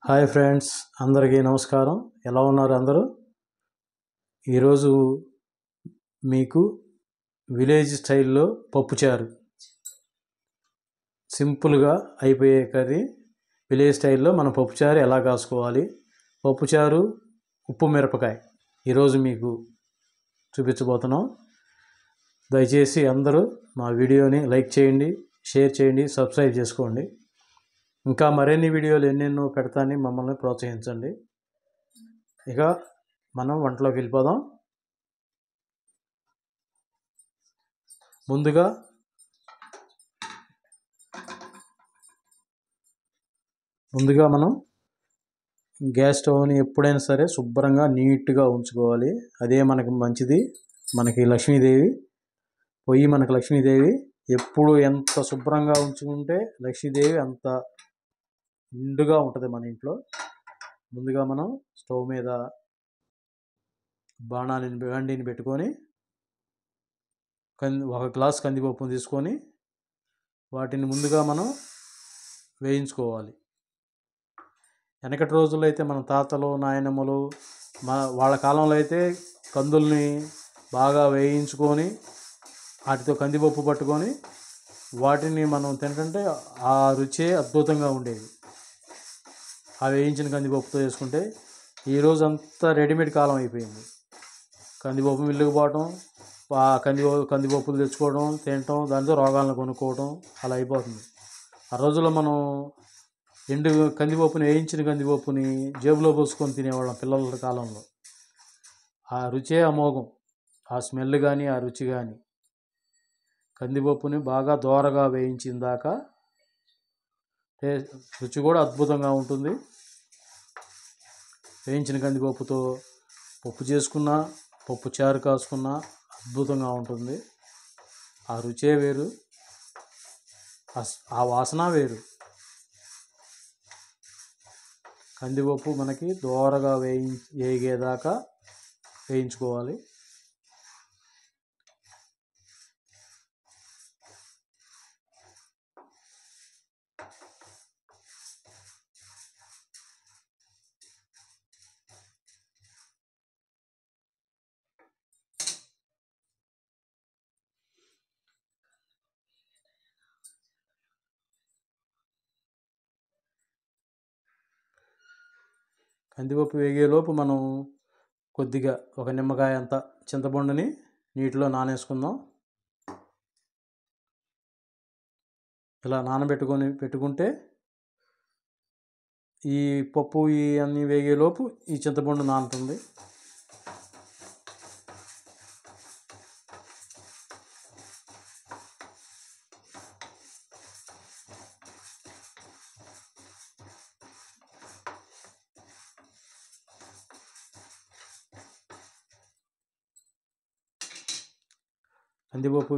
Hi friends, అందరికీ నమస్కారం. ఎలా ఉన్నారు అందరూ? ఈరోజు మీకు విలేజ్ స్టైల్లో పప్పుచారు, సింపుల్గా అయిపోయే కర్రీ. విలేజ్ స్టైల్లో మనం పప్పుచారు ఎలా కాసుకోవాలి, పప్పుచారు ఉప్పు మిరపకాయ ఈరోజు మీకు చూపించబోతున్నాం. దయచేసి అందరూ మా వీడియోని లైక్ చేయండి, షేర్ చేయండి, సబ్స్క్రైబ్ చేసుకోండి. ఇంకా మరిన్ని వీడియోలు ఎన్నెన్నో పెడతాని మమ్మల్ని ప్రోత్సహించండి. ఇక మనం వంటలోకి వెళ్ళిపోదాం. ముందుగా మనం గ్యాస్ స్టవ్ని ఎప్పుడైనా సరే శుభ్రంగా నీట్గా ఉంచుకోవాలి. అదే మనకి మంచిది. మనకి లక్ష్మీదేవి పొయ్యి, మనకి లక్ష్మీదేవి ఎప్పుడు ఎంత శుభ్రంగా ఉంచుకుంటే లక్ష్మీదేవి అంత నిండుగా ఉంటుంది మన ఇంట్లో. ముందుగా మనం స్టవ్ మీద బాండీని పెట్టుకొని ఒక గ్లాస్ కందిపప్పును తీసుకొని వాటిని ముందుగా మనం వేయించుకోవాలి. వెనకటి రోజుల్లో అయితే మన తాతలు నాయనమ్మలు వాళ్ళ కాలంలో అయితే కందుల్ని బాగా వేయించుకొని వాటితో కందిపప్పు పట్టుకొని వాటిని మనం తింటుంటే ఆ రుచే అద్భుతంగా ఉండేది. ఆ వేయించిన కందిపప్పుతో చేసుకుంటే. ఈరోజు అంతా రెడీమేడ్ కాలం అయిపోయింది. కందిపప్పు మిల్లుకు పోవటం, కందిపప్పులు తెచ్చుకోవడం, తినటం, దాంతో రోగాలను కొనుక్కోవడం అలా అయిపోతుంది. ఆ రోజుల్లో మనం వేయించిన కందిపప్పుని జేబులో పోసుకొని తినేవాళ్ళం పిల్లల కాలంలో. ఆ రుచే అమోఘం. ఆ స్మెల్ కానీ ఆ రుచి కానీ. కందిపప్పుని బాగా దోరగా వేయించిన దాకా రుచి కూడా అద్భుతంగా ఉంటుంది. వేయించిన కందిపప్పుతో పప్పు చేసుకున్నా, పప్పు చారు కాసుకున్నా అద్భుతంగా ఉంటుంది. ఆ రుచే వేరు, ఆ వాసన వేరు. కందిపప్పు మనకి దోరగా వేగేదాకా వేయించుకోవాలి. కందిపప్పు వేగేలోపు మనం కొద్దిగా ఒక నిమ్మకాయ అంత చింతపండుని నీటిలో నానేసుకుందాం. ఇలా పెట్టుకుంటే ఈ పప్పు అన్నీ వేగేలోపు ఈ చింతపండు నానుతుంది. కందిపప్పు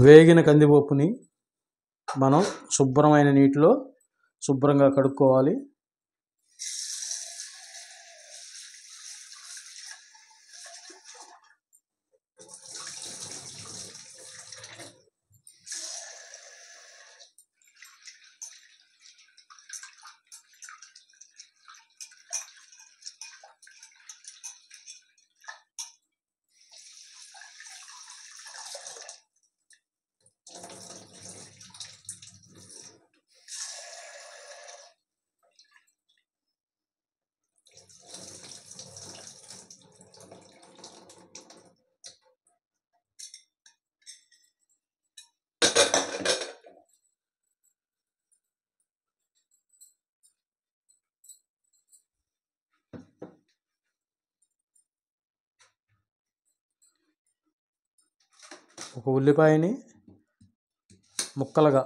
వేగిన కందిపప్పుని మనం శుభ్రమైన నీటిలో శుభ్రంగా కడుక్కోవాలి. ఒక ఉల్లిపాయని ముక్కలుగా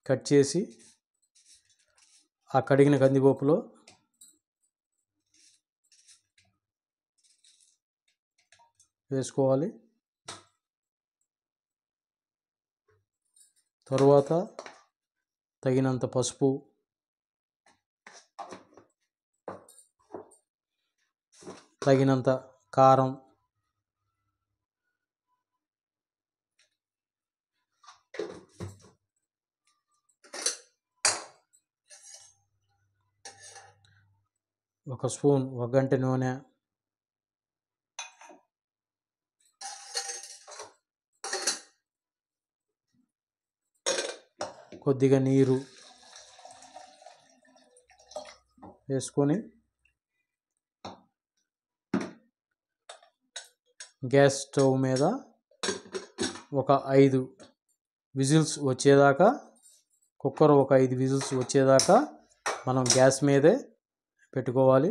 కట్ చేసి ఆ కడిగిన కందిపప్పులో వేసుకోవాలి. తరువాత తగినంత పసుపు, తగినంత కారం, 1 స్పూన్ ఒగ్గంటి నూనె, కొద్దిగా నీరు వేసుకొని గ్యాస్ స్టవ్ మీద ఒక 5 విజిల్స్ వచ్చేదాకా, కుక్కర్ ఒక 5 విజిల్స్ వచ్చేదాకా మనం గ్యాస్ మీదే పెట్టుకోవాలి.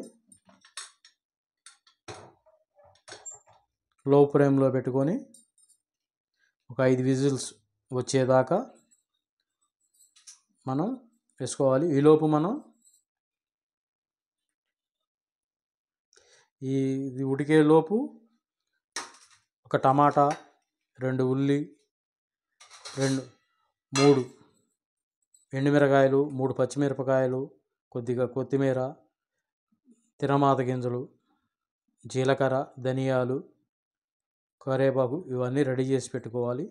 లో ఫ్లేమ్లో పెట్టుకొని ఒక 5 విజిల్స్ వచ్చేదాకా మనం వేసుకోవాలి. ఈలోపు మనం ఇది ఉడికేలోపు ఒక టమాటా, 2 ఉల్లి, 3 ఎండుమిరకాయలు, 3 పచ్చిమిరపకాయలు, కొద్దిగా కొత్తిమీర, తిరమాత గింజలు, జీలకర్ర, ధనియాలు, కరివేపాకు ఇవన్నీ రెడీ చేసి పెట్టుకోవాలి.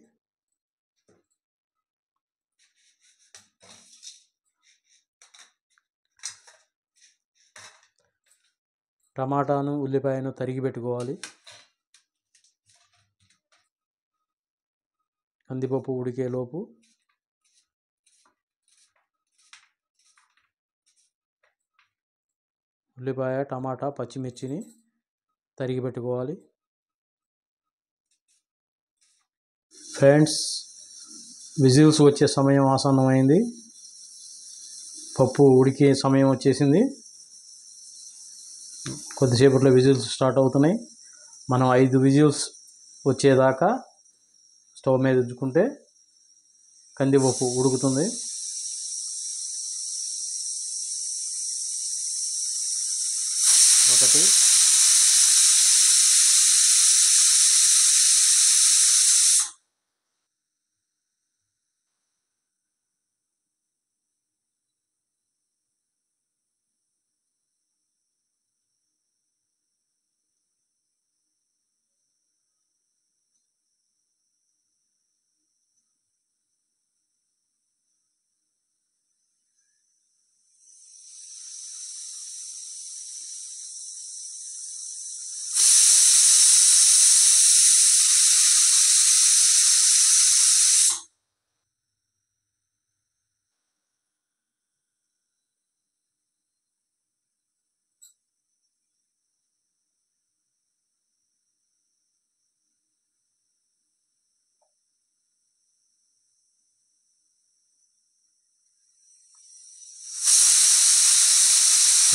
టమాటాను, ఉల్లిపాయను తరిగి పెట్టుకోవాలి. కందిపప్పు ఉడికేలోపు ఉల్లిపాయ, టమాటా, పచ్చిమిర్చిని తరిగి పెట్టుకోవాలి. ఫ్రెండ్స్, విజిల్స్ వచ్చే సమయం ఆసన్నమైంది. పప్పు ఉడికే సమయం వచ్చేసింది. కొద్దిసేపట్లో విజిల్స్ స్టార్ట్ అవుతున్నాయి. మనం 5 విజిల్స్ వచ్చేదాకా స్టవ్ మీద ఉంచుకుంటే కందిపప్పు ఉడుకుతుంది. ఒకటి,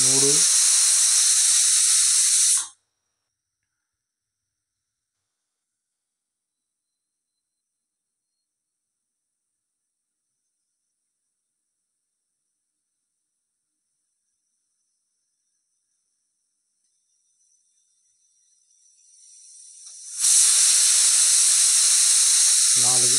3, 4,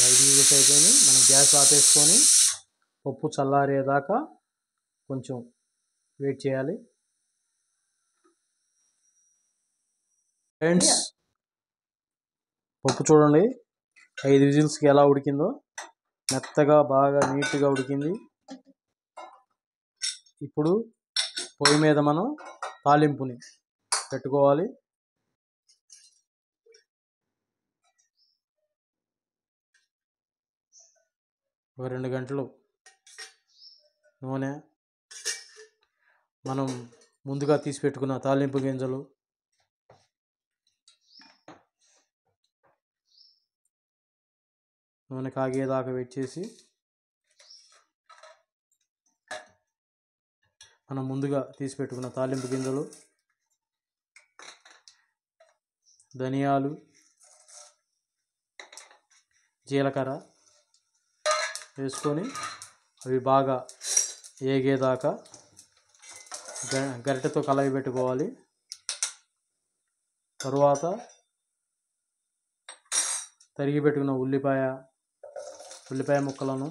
5 విజిల్స్ అయిపోయినాయి. మనం గ్యాస్ ఆపేసుకొని పప్పు చల్లారేదాకా కొంచెం వెయిట్ చేయాలి. ఫ్రెండ్స్, పప్పు చూడండి 5 విజిల్స్కి ఎలా ఉడికిందో. మెత్తగా బాగా నీట్గా ఉడికింది. ఇప్పుడు పొయ్యి మీద మనం తాలింపుని పెట్టుకోవాలి. ఒక 2 గంటలు నూనె, మనం ముందుగా తీసి పెట్టుకున్న తాలింపు గింజలు, నూనె కాగేదాకా వెయిట్ చేసి మనం ముందుగా తీసి పెట్టుకున్న తాలింపు గింజలు, ధనియాలు, జీలకర్ర వేసుకొని అవి బాగా ఏగేదాకా గరిటెతో కలయి పెట్టుకోవాలి. తరువాత తరిగి పెట్టుకున్న ఉల్లిపాయ, ఉల్లిపాయ ముక్కలను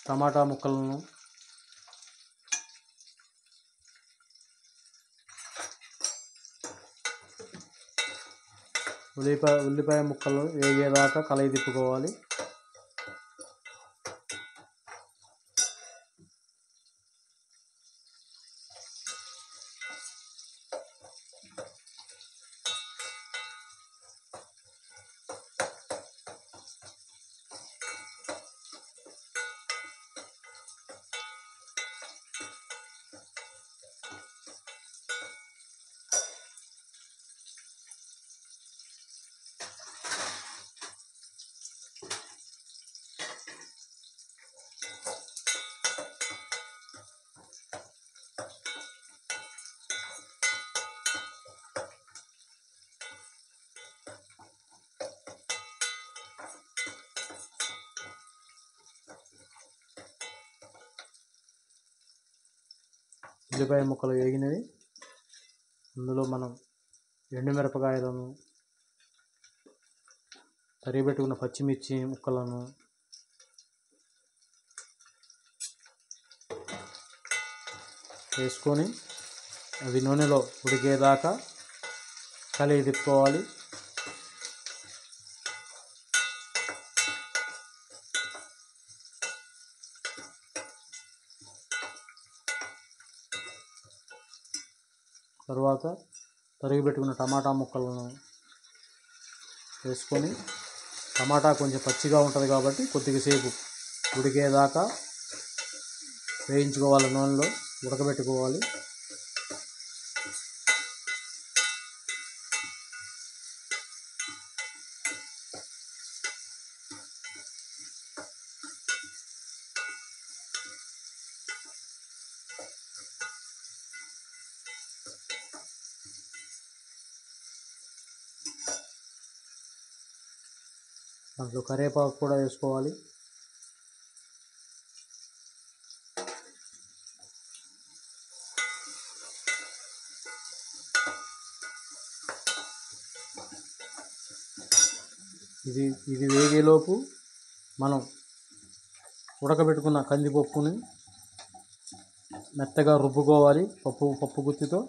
టమాటా ముక్కలను ఉల్లిపాయ ముక్కలు వేగేదాకా కలయి తిప్పుకోవాలి. ఉల్లిపాయ ముక్కలు వేగినవి. అందులో మనం ఎండుమిరపకాయలను, తరిగి పెట్టుకున్న పచ్చిమిర్చి ముక్కలను, వేసుకొని అవి నూనెలో ఉడికేదాకా కలిగి తిప్పుకోవాలి. తర్వాత తరిగి పెట్టుకున్న టమాటా ముక్కలను వేసుకొని, టమాటా కొంచెం పచ్చిగా ఉంటుంది కాబట్టి కొద్దిగా సేపు ఉడికేదాకా వేయించుకోవాలి. నూనెలో ఉడకబెట్టుకోవాలి. దాంట్లో కరివేపాకు కూడా వేసుకోవాలి. ఇది వేగేలోపు మనం ఉడకబెట్టుకున్న కందిపప్పుని మెత్తగా రుబ్బుకోవాలి పప్పు గుత్తితో.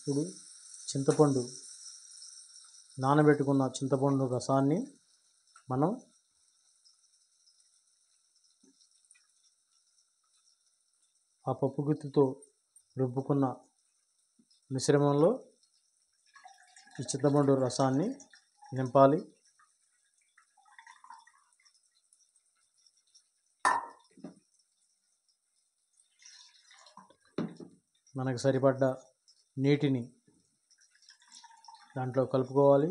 ఇప్పుడు నానబెట్టుకున్న చింతపండు రసాన్ని మనం ఆ పప్పు గుత్తితో రుబ్బుకున్న మిశ్రమంలో ఈ చింతపండు రసాన్ని నింపాలి. మనకు సరిపడ్డ నీటిని దాంట్లో కలుపుకోవాలి.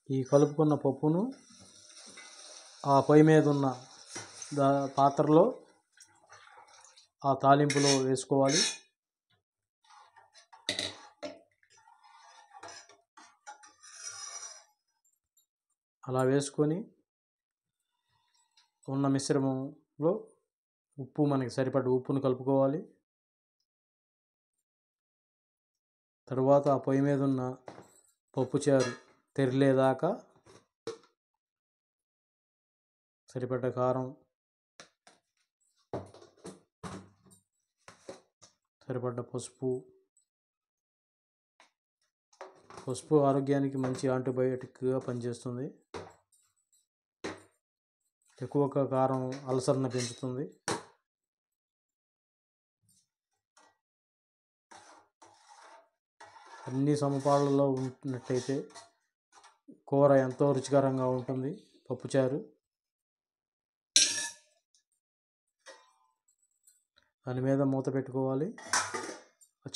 ఈ కలుపుకున్న పప్పును ఆ పొయ్యి మీద ఉన్న పాత్రలో ఆ తాలింపులో వేసుకోవాలి. అలా వేసుకొని ఉన్న మిశ్రమంలో మనకి సరిపడ్డ ఉప్పును కలుపుకోవాలి. తరువాత ఆ పొయ్యి మీద ఉన్న పప్పుచారు తెరిలేదాకా సరిపడ్డ కారం, సరిపడ్డ పసుపు ఆరోగ్యానికి మంచి యాంటీబయాటిక్గా పనిచేస్తుంది. ఎక్కువ కారం అల్సర్ని పెంచుతుంది. అన్ని సమపాళ్ళలో ఉన్నట్టయితే కూర ఎంతో రుచికరంగా ఉంటుంది. పప్పుచారు దాని మీద మూత పెట్టుకోవాలి.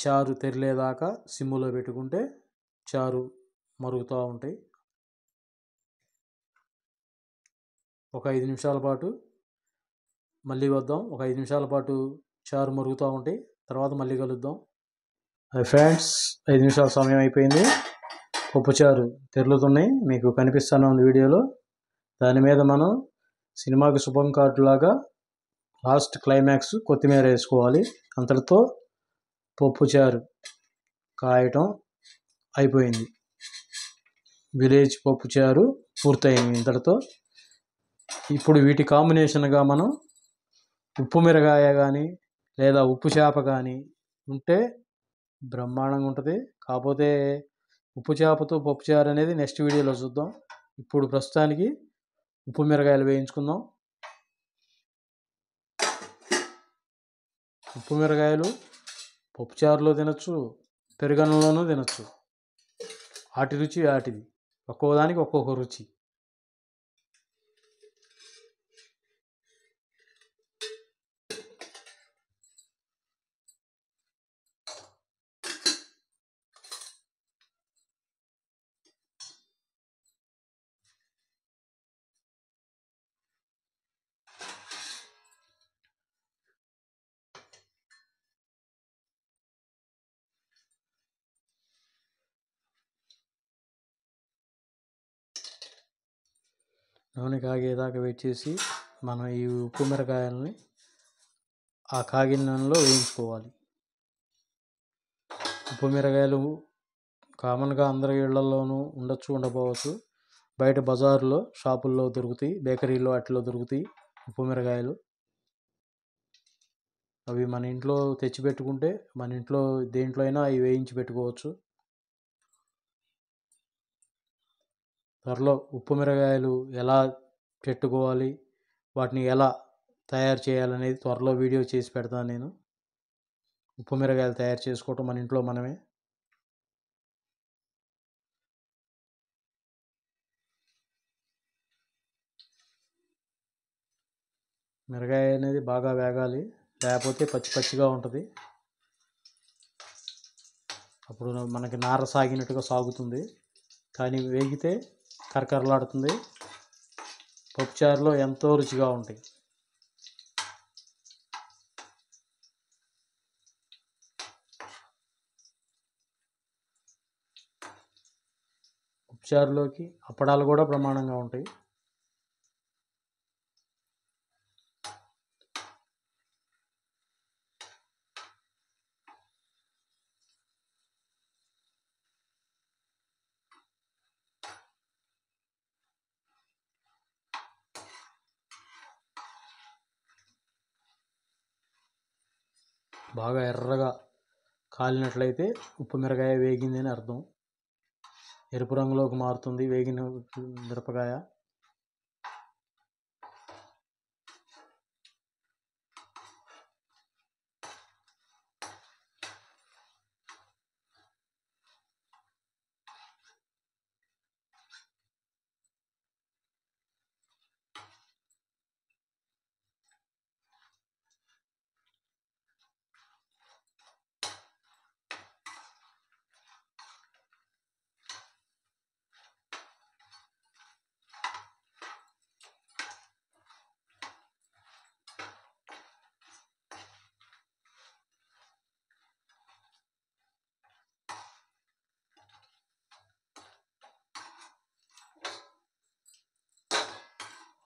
చారు తెరిలేదాకా సిమ్ములో పెట్టుకుంటే చారు మరుగుతూ ఉంటాయి. ఒక 5 నిమిషాల పాటు మళ్ళీ వద్దాం. ఒక 5 నిమిషాల పాటు చారు మరుగుతూ ఉంటాయి. తర్వాత మళ్ళీ కలుద్దాం. ఫ్రెండ్స్, 5 నిమిషాల సమయం అయిపోయింది. పప్పుచారు తెరులుతున్నాయి, మీకు కనిపిస్తూనే ఉంది వీడియోలో. దాని మీద మనం సినిమాకి శుభం కార్డు లాగా లాస్ట్ క్లైమాక్స్ కొత్తిమీర వేసుకోవాలి. అంతటితో పప్పుచారు కాయటం అయిపోయింది. విలేజ్ పప్పుచారు పూర్తయింది ఇంతటితో. ఇప్పుడు వీటి కాంబినేషన్గా మనం ఉప్పు మిరగాయ కానీ లేదా ఉప్పు చేప కానీ ఉంటే బ్రహ్మాండంగా ఉంటుంది. కాకపోతే ఉప్పు చేపతో పప్పుచారు అనేది నెక్స్ట్ వీడియోలో చూద్దాం. ఇప్పుడు ప్రస్తుతానికి ఉప్పు మిరగాయలు వేయించుకుందాం. ఉప్పు మిరగాయలు పప్పుచారులో తినచ్చు, పెరుగన్నంలోనూ తినచ్చు. ఆటి రుచి ఆటిది, ఒక్కోదానికి ఒక్కొక్క రుచి. నూనె కాగేదాకా వెయిట్ చేసి మనం ఈ ఉప్పు మిరకాయలని ఆ కాగిన నూనెలో వేయించుకోవాలి. ఉప్పు మిరకాయలు కామన్గా అందరి ఇళ్లలోనూ ఉండొచ్చు, ఉండకపోవచ్చు. బయట బజారులో, షాపుల్లో దొరుకుతాయి, బేకరీలో వాటిలో దొరుకుతాయి ఉప్పు మిరకాయలు. అవి మన ఇంట్లో తెచ్చిపెట్టుకుంటే మన ఇంట్లో దేంట్లో అయినా అవి వేయించి పెట్టుకోవచ్చు. త్వరలో ఉప్పు మిరగాయలు ఎలా పెట్టుకోవాలి, వాటిని ఎలా తయారు చేయాలనేది త్వరలో వీడియో చేసి పెడతాను నేను. ఉప్పు మిరగాయలు తయారు చేసుకోవటం మన ఇంట్లో మనమే. మిరగాయ అనేది బాగా వేగాలి, లేకపోతే పచ్చి పచ్చిగా ఉంటుంది. అప్పుడు మనకి నార సాగినట్టుగా సాగుతుంది. కానీ వేగితే కరకరలాడుతుంది. పప్పుచారులో ఎంతో రుచిగా ఉంటాయి. పప్పుచారులోకి అప్పడాలు కూడా బ్రహ్మాండంగా ఉంటాయి. బాగా ఎర్రగా కాలినట్లయితే ఉప్పు మిరకాయ వేగింది అని అర్థం. ఎరుపు రంగులోకి మారుతుంది వేగిన మిరపకాయ.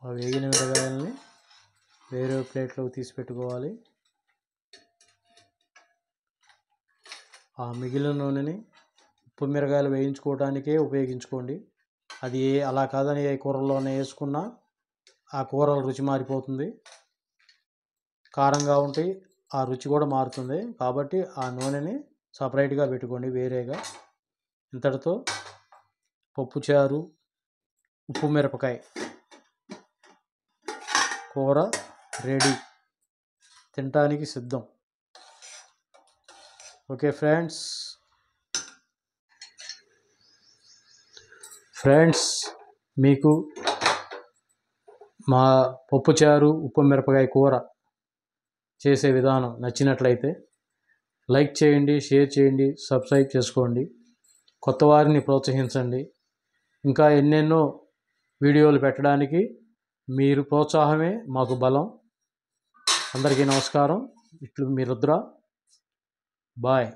ఆ వేగిన మిరగాయలని వేరే ప్లేట్లోకి తీసి పెట్టుకోవాలి. ఆ మిగిలిన నూనెని ఉప్పు మిరగాయలు వేయించుకోవడానికే ఉపయోగించుకోండి. అది అలా కాదని ఏ కూరల్లోనే వేసుకున్నా ఆ కూరల రుచి మారిపోతుంది, కారంగా ఉంటాయి, ఆ రుచి కూడా మారుతుంది. కాబట్టి ఆ నూనెని సపరేట్గా పెట్టుకోండి వేరేగా. ఇంతటితో పప్పుచారు ఉప్పు మిరపకాయ కూర రెడీ, తినటానికి సిద్ధం. ఓకే ఫ్రెండ్స్, మీకు మా పప్పుచారు ఉప్పు మిరపకాయ కూర చేసే విధానం నచ్చినట్లయితే లైక్ చేయండి, షేర్ చేయండి, సబ్స్క్రైబ్ చేసుకోండి. కొత్త వారిని ప్రోత్సహించండి. ఇంకా ఎన్నెన్నో వీడియోలు పెట్టడానికి మీరు ప్రోత్సాహమే మాకు బలం. అందరికీ నమస్కారం. ఇట్లు మీ రుద్ర. బాయ్.